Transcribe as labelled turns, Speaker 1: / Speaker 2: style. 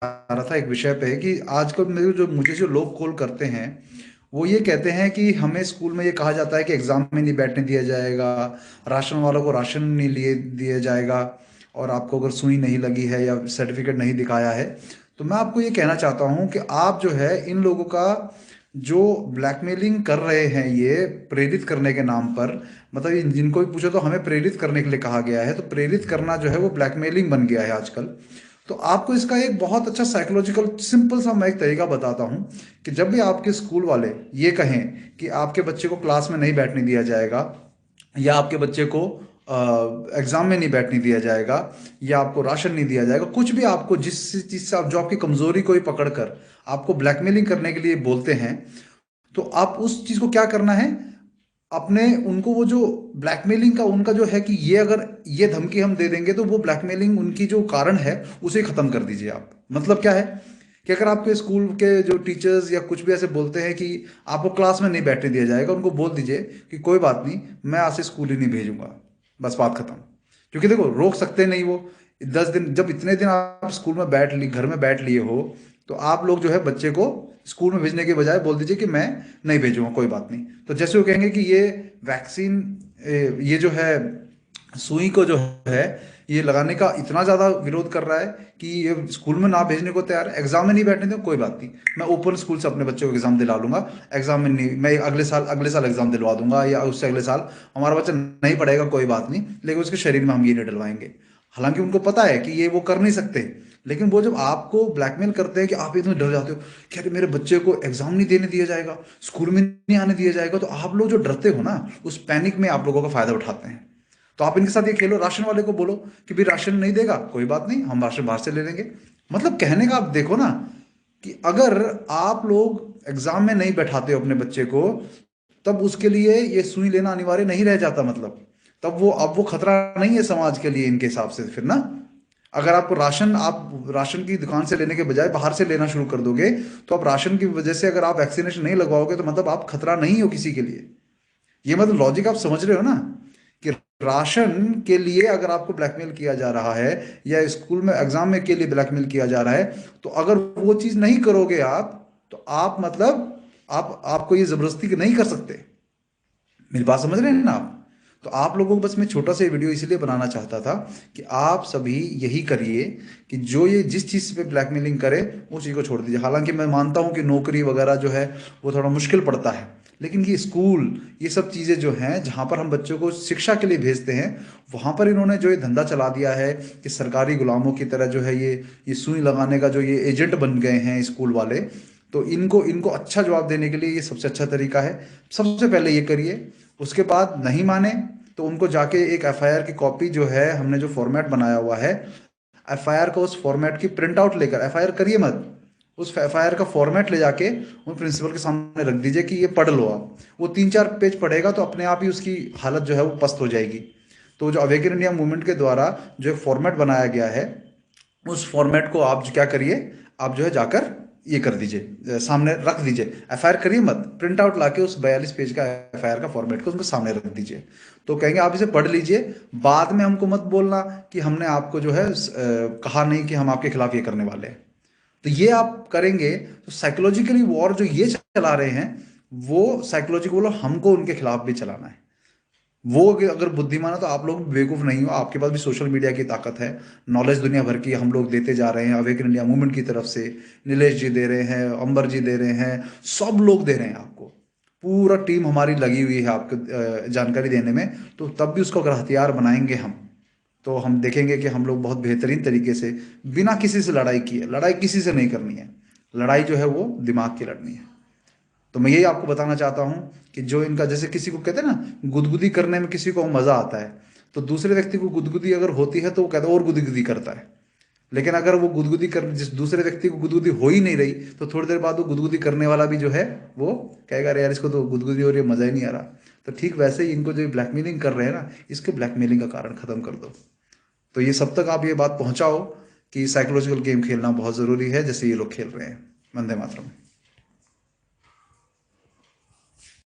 Speaker 1: रहा था एक विषय पे कि आजकल मेरे जो मुझे जो लोग कॉल करते हैं वो ये कहते हैं कि हमें स्कूल में ये कहा जाता है कि एग्जाम में नहीं बैठने दिया जाएगा, राशन वालों को राशन नहीं लिए दिया जाएगा, और आपको अगर सुई नहीं लगी है या सर्टिफिकेट नहीं दिखाया है। तो मैं आपको ये कहना चाहता हूँ कि आप जो है इन लोगों का जो ब्लैकमेलिंग कर रहे हैं ये प्रेरित करने के नाम पर, मतलब जिनको भी पूछो तो हमें प्रेरित करने के लिए कहा गया है, तो प्रेरित करना जो है वो ब्लैकमेलिंग बन गया है आजकल। तो आपको इसका एक बहुत अच्छा साइकोलॉजिकल सिंपल सा मैं एक तरीका बताता हूँ कि जब भी आपके स्कूल वाले ये कहें कि आपके बच्चे को क्लास में नहीं बैठने दिया जाएगा, या आपके बच्चे को एग्जाम में नहीं बैठने दिया जाएगा, या आपको राशन नहीं दिया जाएगा, कुछ भी आपको जिस चीज से आप जो आपकी कमजोरी को ही पकड़कर आपको ब्लैकमेलिंग करने के लिए बोलते हैं, तो आप उस चीज को क्या करना है, अपने उनको वो जो ब्लैकमेलिंग का उनका जो है कि ये अगर ये धमकी हम दे देंगे तो वो ब्लैकमेलिंग उनकी जो कारण है उसे खत्म कर दीजिए आप। मतलब क्या है कि अगर आपके स्कूल के जो टीचर्स या कुछ भी ऐसे बोलते हैं कि आपको क्लास में नहीं बैठने दिया जाएगा, उनको बोल दीजिए कि कोई बात नहीं, मैं आज से स्कूल ही नहीं भेजूंगा, बस बात खत्म। क्योंकि देखो रोक सकते नहीं वो, 10 दिन जब इतने दिन आप स्कूल में बैठ ली घर में बैठ लिए हो, तो आप लोग जो है बच्चे को स्कूल में भेजने के बजाय बोल दीजिए कि मैं नहीं भेजूंगा, कोई बात नहीं। तो जैसे वो कहेंगे कि ये वैक्सीन, ये जो है सुई को जो है ये लगाने का इतना ज्यादा विरोध कर रहा है कि ये स्कूल में ना भेजने को तैयार है, एग्जाम में नहीं बैठने दो, कोई बात नहीं, मैं ओपन स्कूल से अपने बच्चों को एग्जाम दिला लूंगा, एग्जाम में नहीं, मैं अगले साल एग्जाम दिलवा दूंगा, या उससे अगले साल हमारा बच्चा नहीं पढ़ेगा कोई बात नहीं, लेकिन उसके शरीर में हम ये नहीं डलवाएंगे। हालांकि उनको पता है कि ये वो कर नहीं सकते, लेकिन वो जब आपको ब्लैकमेल करते हैं कि आप इतने डर जाते हो कि अरे मेरे बच्चे को एग्जाम नहीं देने दिया जाएगा, स्कूल में नहीं आने दिया जाएगा, तो आप लोग जो डरते हो ना, उस पैनिक में आप लोगों का फायदा उठाते हैं। तो आप इनके साथ ये खेलो, राशन वाले को बोलो कि भाई राशन नहीं देगा कोई बात नहीं, हम राशन बाहर से ले लेंगे। मतलब कहने का आप देखो ना कि अगर आप लोग एग्जाम में नहीं बैठाते हो अपने बच्चे को, तब उसके लिए ये सुई लेना अनिवार्य नहीं रह जाता, मतलब तब वो अब वो खतरा नहीं है समाज के लिए इनके हिसाब से फिर ना। अगर आपको राशन आप राशन की दुकान से लेने के बजाय बाहर से लेना शुरू कर दोगे, तो आप राशन की वजह से अगर आप वैक्सीनेशन नहीं लगवाओगे तो मतलब आप खतरा नहीं हो किसी के लिए। ये मतलब लॉजिक आप समझ रहे हो ना कि राशन के लिए अगर आपको ब्लैकमेल किया जा रहा है, या स्कूल में एग्जाम में के लिए ब्लैकमेल किया जा रहा है, तो अगर वो चीज नहीं करोगे आप, तो आप मतलब आप आपको ये जबरदस्ती नहीं कर सकते। मेरी बात समझ रहे हैं ना आप? तो आप लोगों को बस मैं छोटा सा वीडियो इसलिए बनाना चाहता था कि आप सभी यही करिए कि जो ये जिस चीज़ पे ब्लैकमेलिंग करे उस चीज़ को छोड़ दीजिए। हालांकि मैं मानता हूं कि नौकरी वगैरह जो है वो थोड़ा मुश्किल पड़ता है, लेकिन ये स्कूल, ये सब चीज़ें जो हैं जहां पर हम बच्चों को शिक्षा के लिए भेजते हैं, वहां पर इन्होंने जो ये धंधा चला दिया है कि सरकारी गुलामों की तरह जो है ये सुई लगाने का जो ये एजेंट बन गए हैं स्कूल वाले। तो इनको इनको अच्छा जवाब देने के लिए ये सबसे अच्छा तरीका है, सबसे पहले ये करिए। उसके बाद नहीं माने तो उनको जाके एक एफआईआर की कॉपी जो है हमने जो फॉर्मेट बनाया हुआ है, एफआईआर का उस फॉर्मेट की प्रिंट आउट लेकर, एफआईआर करिए मत, उस एफआईआर का फॉर्मेट ले जाके उन प्रिंसिपल के सामने रख दीजिए कि ये पढ़ लो आप। वो 3-4 पेज पढ़ेगा तो अपने आप ही उसकी हालत जो है वो पस्त हो जाएगी। तो जो अवेकन इंडिया मूवमेंट के द्वारा जो एक फॉर्मेट बनाया गया है, उस फॉर्मेट को आप क्या करिए, आप जो है जाकर ये कर दीजिए, सामने रख दीजिए। एफआईआर करिए मत, प्रिंट आउट लाके उस 42 पेज का एफआईआर का फॉर्मेट को उनको सामने रख दीजिए। तो कहेंगे आप इसे पढ़ लीजिए, बाद में हमको मत बोलना कि हमने आपको जो है कहा नहीं कि हम आपके खिलाफ ये करने वाले हैं। तो ये आप करेंगे तो साइकोलॉजिकली वॉर जो ये चला रहे हैं, वो साइकोलॉजिकल वॉर हमको उनके खिलाफ भी चलाना है। वो अगर बुद्धिमान है तो आप लोग बेवकूफ नहीं हो, आपके पास भी सोशल मीडिया की ताकत है, नॉलेज दुनिया भर की हम लोग देते जा रहे हैं अवेकन इंडिया मूवमेंट की तरफ से। नीलेश जी दे रहे हैं, अंबर जी दे रहे हैं, सब लोग दे रहे हैं आपको, पूरा टीम हमारी लगी हुई है आपको जानकारी देने में। तो तब भी उसको अगर हथियार बनाएंगे हम, तो हम देखेंगे कि हम लोग बहुत बेहतरीन तरीके से बिना किसी से लड़ाई किए, लड़ाई किसी से नहीं करनी है, लड़ाई जो है वो दिमाग की लड़नी है। तो मैं यही आपको बताना चाहता हूं कि जो इनका, जैसे किसी को कहते हैं ना गुदगुदी करने में किसी को मजा आता है, तो दूसरे व्यक्ति को गुदगुदी अगर होती है तो वो कहता है और गुदगुदी करता है। लेकिन अगर वो गुदगुदी कर जिस दूसरे व्यक्ति को गुदगुदी हो ही नहीं रही, तो थोड़ी देर बाद वो गुदगुदी करने वाला भी जो है वो कहेगा अरे यार इसको तो गुदगुदी हो रही है, मजा ही नहीं आ रहा। तो ठीक वैसे ही इनको जो ब्लैकमेलिंग कर रहे हैं ना, इसके ब्लैकमेलिंग का कारण खत्म कर दो। तो ये सब तक आप ये बात पहुंचाओ कि साइकोलॉजिकल गेम खेलना बहुत जरूरी है, जैसे ये लोग खेल रहे हैं। वंदे मातरम।